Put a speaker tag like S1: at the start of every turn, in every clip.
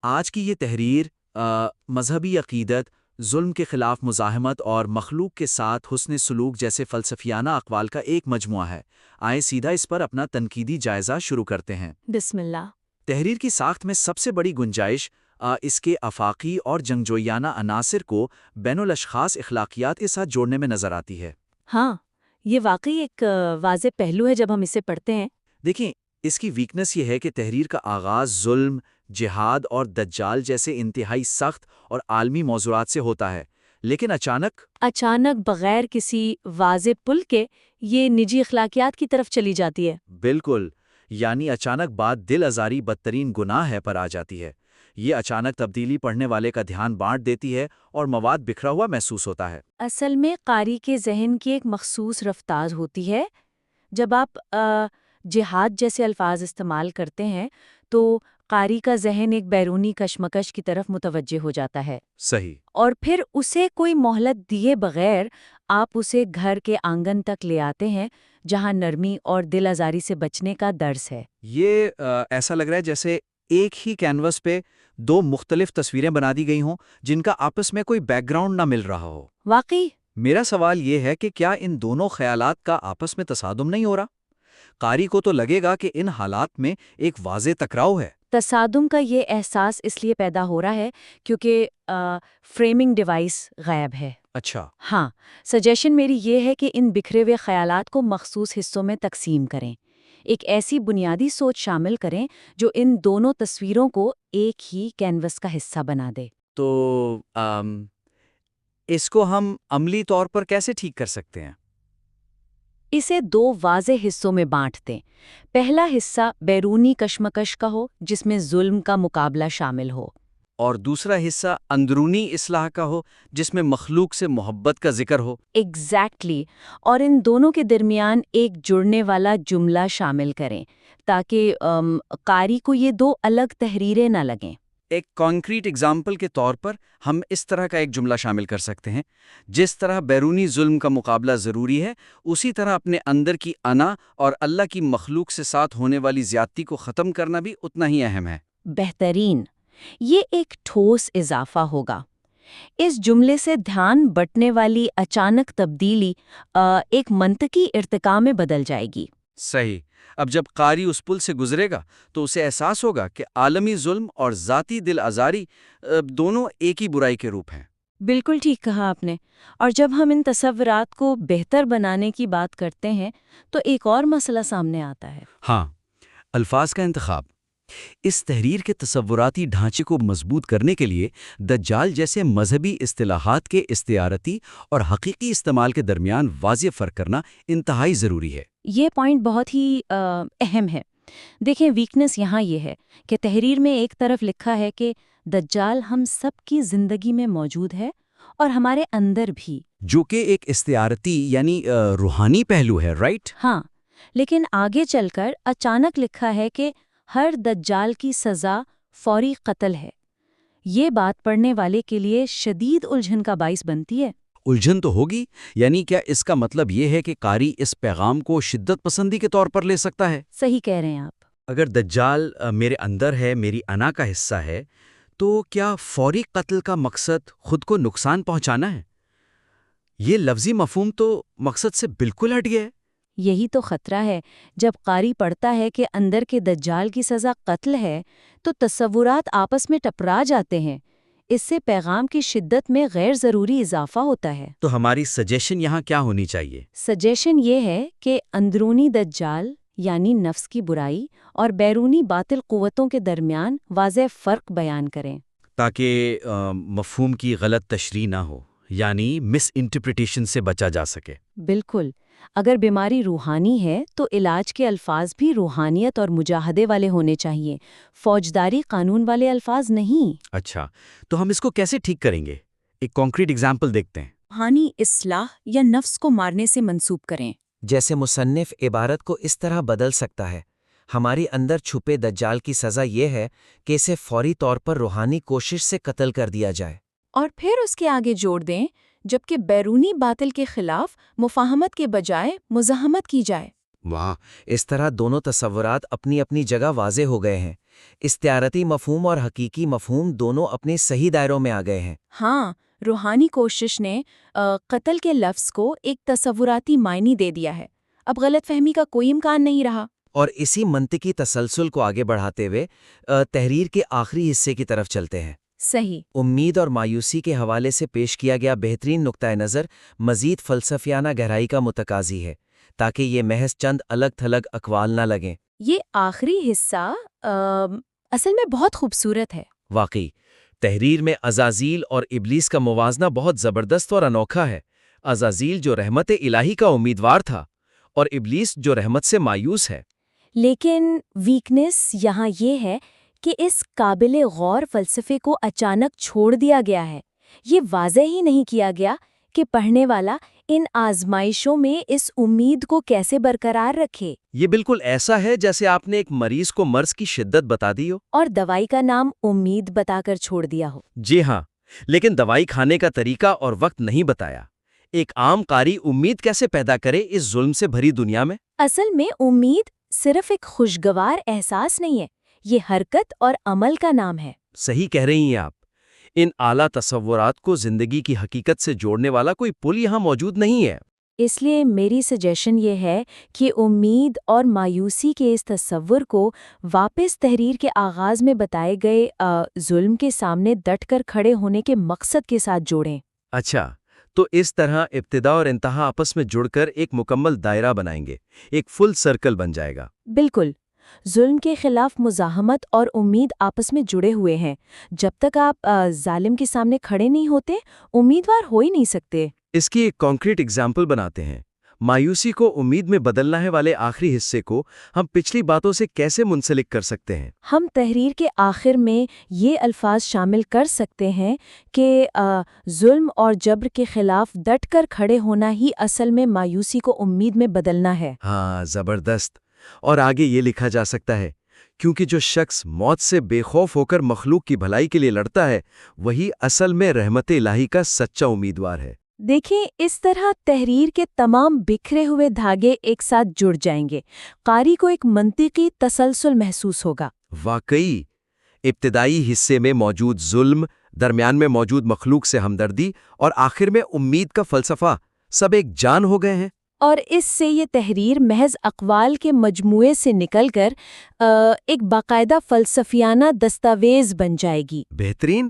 S1: آج کی یہ تحریر مذہبی عقیدت، ظلم کے خلاف مزاحمت اور مخلوق کے ساتھ حسن سلوک جیسے فلسفیانہ اقوال کا ایک مجموعہ ہے۔ آئیں سیدھا اس پر اپنا تنقیدی جائزہ شروع کرتے ہیں۔
S2: بسم اللہ۔
S1: تحریر کی ساخت میں سب سے بڑی گنجائش اس کے آفاقی اور جنگجویانہ عناصر کو بین الاشخاص اخلاقیات کے ساتھ جوڑنے میں نظر آتی ہے۔
S2: ہاں، یہ واقعی ایک واضح پہلو ہے جب ہم اسے پڑھتے ہیں۔
S1: دیکھیں، اس کی ویکنس یہ ہے کہ تحریر کا آغاز ظلم، جہاد اور دجال جیسے انتہائی سخت اور عالمی موضوعات سے ہوتا ہے، لیکن اچانک
S2: بغیر کسی واضح پل کے یہ نجی اخلاقیات کی طرف چلی جاتی ہے۔
S1: بالکل، یعنی اچانک بات دل آزاری بدترین گناہ ہے پر آ جاتی ہے۔ یہ اچانک تبدیلی پڑھنے والے کا دھیان بانٹ دیتی ہے اور مواد بکھرا ہوا محسوس ہوتا ہے۔
S2: اصل میں قاری کے ذہن کی ایک مخصوص رفتار ہوتی ہے۔ جب آپ جہاد جیسے الفاظ استعمال کرتے ہیں تو قاری کا ذہن ایک بیرونی کشمکش کی طرف متوجہ ہو جاتا ہے۔
S1: صحیح۔
S2: اور پھر اسے کوئی مہلت دیے بغیر آپ اسے گھر کے آنگن تک لے آتے ہیں جہاں نرمی اور دل آزاری سے بچنے کا درس ہے۔
S1: یہ ایسا لگ رہا ہے جیسے ایک ہی کینوس پہ دو مختلف تصویریں بنا دی گئی ہوں جن کا آپس میں کوئی بیک گراؤنڈ نہ مل رہا ہو۔
S2: واقعی
S1: میرا سوال یہ ہے کہ کیا ان دونوں خیالات کا آپس میں تصادم نہیں ہو رہا؟ قاری کو تو لگے گا کہ ان حالات میں ایک واضح ٹکراؤ ہے۔
S2: تصادم کا یہ احساس اس لیے پیدا ہو رہا ہے کیونکہ فریمنگ ڈیوائس غائب ہے۔
S1: اچھا۔
S2: ہاں، سجیشن میری یہ ہے کہ ان بکھرے ہوئے خیالات کو مخصوص حصوں میں تقسیم کریں، ایک ایسی بنیادی سوچ شامل کریں جو ان دونوں تصویروں کو ایک ہی کینوس کا حصہ بنا دے۔
S1: تو اس کو ہم عملی طور پر کیسے ٹھیک کر سکتے ہیں؟
S2: اسے دو واضح حصوں میں بانٹ دیں۔ پہلا حصہ بیرونی کشمکش کا ہو جس میں ظلم کا مقابلہ شامل ہو،
S1: اور دوسرا حصہ اندرونی اصلاح کا ہو جس میں مخلوق سے محبت کا ذکر ہو۔
S2: ایگزیکٹلی، اور ان دونوں کے درمیان ایک جڑنے والا جملہ شامل کریں تاکہ قاری کو یہ دو الگ تحریریں نہ لگیں۔
S1: ایک کانکریٹ اگزامپل کے طور پر ہم اس طرح کا ایک جملہ شامل کر سکتے ہیں: جس طرح بیرونی ظلم کا مقابلہ ضروری ہے، اسی طرح اپنے اندر کی انا اور اللہ کی مخلوق سے ساتھ ہونے والی زیادتی کو ختم کرنا بھی اتنا ہی اہم ہے۔
S2: بہترین، یہ ایک ٹھوس اضافہ ہوگا۔ اس جملے سے دھیان بٹنے والی اچانک تبدیلی ایک منطقی ارتقاء میں بدل جائے گی۔
S1: صحیح۔ اب جب قاری اس پل سے گزرے گا تو اسے احساس ہوگا کہ عالمی ظلم اور ذاتی دل آزاری دونوں ایک ہی برائی کے روپ ہیں۔
S2: بالکل ٹھیک کہا آپ نے۔ اور جب ہم ان تصورات کو بہتر بنانے کی بات کرتے ہیں تو ایک اور مسئلہ سامنے آتا ہے۔
S1: ہاں، الفاظ کا انتخاب۔ اس تحریر کے تصوراتی ڈھانچے کو مضبوط کرنے کے لیے دجال جیسے مذہبی اصطلاحات کے استعارتی اور حقیقی استعمال کے درمیان واضح فرق کرنا انتہائی ضروری ہے۔
S2: یہ پوائنٹ بہت ہی اہم ہے۔ دیکھیں، ویکنس یہاں یہ ہے کہ تحریر میں ایک طرف لکھا ہے کہ دجال ہم سب کی زندگی میں موجود ہے اور ہمارے اندر بھی،
S1: جو کہ ایک استعارتی یعنی روحانی پہلو ہے، رائٹ؟
S2: ہاں، لیکن آگے چل کر اچانک لکھا ہے کہ ہر دجال کی سزا فوری قتل ہے۔ یہ بات پڑھنے والے کے لیے شدید الجھن کا باعث بنتی ہے۔
S1: الجھن تو ہوگی، یعنی کیا اس کا مطلب یہ ہے کہ قاری اس پیغام کو شدت پسندی کے طور پر لے سکتا ہے؟
S2: صحیح کہہ رہے ہیں آپ۔
S1: اگر دجال میرے اندر ہے، میری انا کا حصہ ہے، تو کیا فوری قتل کا مقصد خود کو نقصان پہنچانا ہے؟ یہ لفظی مفہوم تو مقصد سے بالکل ہٹ گیا ہے۔
S2: یہی تو خطرہ ہے۔ جب قاری پڑھتا ہے کہ اندر کے دجال کی سزا قتل ہے تو تصورات آپس میں ٹکرا جاتے ہیں۔ اس سے پیغام کی شدت میں غیر ضروری اضافہ ہوتا ہے۔
S1: تو ہماری سجیشن یہاں کیا ہونی چاہیے؟
S2: سجیشن یہ ہے کہ اندرونی دجال یعنی نفس کی برائی اور بیرونی باطل قوتوں کے درمیان واضح فرق بیان کریں،
S1: تاکہ مفہوم کی غلط تشریح نہ ہو، یعنی مس انٹرپریٹیشن سے بچا جا سکے۔
S2: بالکل۔ اگر بیماری روحانی ہے تو علاج کے الفاظ بھی روحانیت اور مجاہدے والے ہونے چاہیے، فوجداری قانون والے الفاظ نہیں۔
S1: اچھا، تو ہم اس کو کیسے ٹھیک کریں گے؟ ایک کانکریٹ ایگزامپل دیکھتے ہیں۔
S2: روحانی اصلاح یا نفس کو مارنے سے منسوب کریں۔
S3: جیسے مصنف عبارت کو اس طرح بدل سکتا ہے: ہماری اندر چھپے دجال کی سزا یہ ہے کہ اسے فوری طور پر روحانی کوشش سے قتل کر دیا جائے۔
S2: اور پھر اس کے آگے جوڑ دیں، جبکہ بیرونی باطل کے خلاف مفاہمت کے بجائے مزاحمت کی جائے۔
S3: واہ، اس طرح دونوں تصورات اپنی اپنی جگہ واضح ہو گئے ہیں۔ استعارتی مفہوم اور حقیقی مفہوم دونوں اپنے صحیح دائروں میں آ گئے ہیں۔
S2: ہاں، روحانی کوشش نے قتل کے لفظ کو ایک تصوراتی معنی دے دیا ہے۔ اب غلط فہمی کا کوئی امکان نہیں رہا۔
S3: اور اسی منطقی تسلسل کو آگے بڑھاتے ہوئے تحریر کے آخری حصے کی طرف چلتے ہیں۔
S2: صحیح۔
S3: امید اور مایوسی کے حوالے سے پیش کیا گیا بہترین نقطۂ نظر مزید فلسفیانہ گہرائی کا متقاضی ہے، تاکہ یہ محض چند الگ تھلگ اقوال نہ لگیں۔
S2: یہ آخری حصہ اصل میں بہت خوبصورت ہے۔
S3: واقعی تحریر میں عزازیل اور ابلیس کا موازنہ بہت زبردست اور انوکھا ہے۔ عزازیل جو رحمت الہی کا امیدوار تھا اور ابلیس جو رحمت سے مایوس ہے۔
S2: لیکن ویکنس یہاں یہ ہے کہ اس قابل غور فلسفے کو اچانک چھوڑ دیا گیا ہے۔ یہ واضح ہی نہیں کیا گیا کہ پڑھنے والا ان آزمائشوں میں اس امید کو کیسے برقرار رکھے۔
S3: یہ بالکل ایسا ہے جیسے آپ نے ایک مریض کو مرض کی شدت بتا دی ہو
S2: اور دوائی کا نام امید بتا کر چھوڑ دیا ہو۔
S3: جی ہاں، لیکن دوائی کھانے کا طریقہ اور وقت نہیں بتایا۔ ایک عام قاری امید کیسے پیدا کرے اس ظلم سے بھری دنیا میں؟
S2: اصل میں امید صرف ایک خوشگوار احساس نہیں ہے، یہ حرکت اور عمل کا نام ہے۔
S3: صحیح کہہ رہی ہیں آپ۔ ان اعلیٰ تصورات کو زندگی کی حقیقت سے جوڑنے والا کوئی پل یہاں موجود نہیں ہے۔
S2: اس لیے میری سجیشن یہ ہے کہ امید اور مایوسی کے اس تصور کو واپس تحریر کے آغاز میں بتائے گئے ظلم کے سامنے ڈٹ کر کھڑے ہونے کے مقصد کے ساتھ جوڑیں۔
S3: اچھا، تو اس طرح ابتدا اور انتہا آپس میں جڑ کر ایک مکمل دائرہ بنائیں گے، ایک فل سرکل بن جائے گا۔
S2: بالکل، ظلم کے خلاف مزاحمت اور امید آپس میں جڑے ہوئے ہیں۔ جب تک آپ ظالم کے سامنے کھڑے نہیں ہوتے، امیدوار ہو ہی نہیں سکتے۔
S3: اس کی ایک کانکریٹ اگزامپل بناتے ہیں۔ مایوسی کو امید میں بدلنا ہے والے آخری حصے کو ہم پچھلی باتوں سے کیسے منسلک کر سکتے ہیں؟
S2: ہم تحریر کے آخر میں یہ الفاظ شامل کر سکتے ہیں کہ ظلم اور جبر کے خلاف ڈٹ کر کھڑے ہونا ہی اصل میں مایوسی کو امید میں بدلنا ہے۔
S3: ہاں، زبردست۔ اور آگے یہ لکھا جا سکتا ہے، کیونکہ جو شخص موت سے بے خوف ہو کر مخلوق کی بھلائی کے لیے لڑتا ہے، وہی اصل میں رحمت الہی کا سچا امیدوار ہے۔
S2: دیکھیں، اس طرح تحریر کے تمام بکھرے ہوئے دھاگے ایک ساتھ جڑ جائیں گے۔ قاری کو ایک منطقی تسلسل محسوس ہوگا۔
S3: واقعی، ابتدائی حصے میں موجود ظلم، درمیان میں موجود مخلوق سے ہمدردی اور آخر میں امید کا فلسفہ سب ایک جان ہو گئے ہیں۔
S2: اور اس سے یہ تحریر محض اقوال کے مجموعے سے نکل کر ایک باقاعدہ فلسفیانہ دستاویز بن جائے گی۔
S3: بہترین۔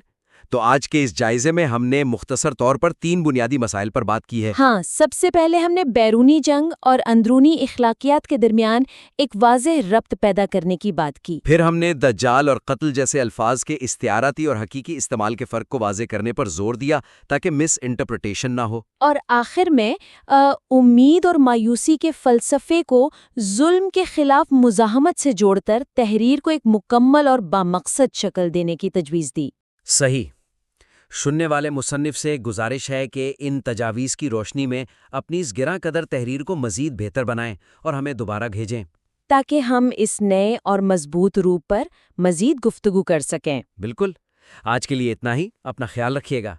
S3: تو آج کے اس جائزے میں ہم نے مختصر طور پر 3 بنیادی مسائل پر بات کی ہے۔
S2: ہاں، سب سے پہلے ہم نے بیرونی جنگ اور اندرونی اخلاقیات کے درمیان ایک واضح ربط پیدا کرنے کی بات کی۔
S3: پھر ہم نے دجال اور قتل جیسے الفاظ کے استعاراتی اور حقیقی استعمال کے فرق کو واضح کرنے پر زور دیا تاکہ مس انٹرپریٹیشن نہ ہو۔
S2: اور آخر میں امید اور مایوسی کے فلسفے کو ظلم کے خلاف مزاحمت سے جوڑ کر تحریر کو ایک مکمل اور بامقصد شکل دینے کی تجویز دی۔
S3: صحیح۔ سننے والے مصنف سے گزارش ہے کہ ان تجاویز کی روشنی میں اپنی اس گراں قدر تحریر کو مزید بہتر بنائیں اور ہمیں دوبارہ بھیجیں،
S2: تاکہ ہم اس نئے اور مضبوط روپ پر مزید گفتگو کر سکیں۔
S3: بالکل۔ آج کے لیے اتنا ہی۔ اپنا خیال رکھیے گا۔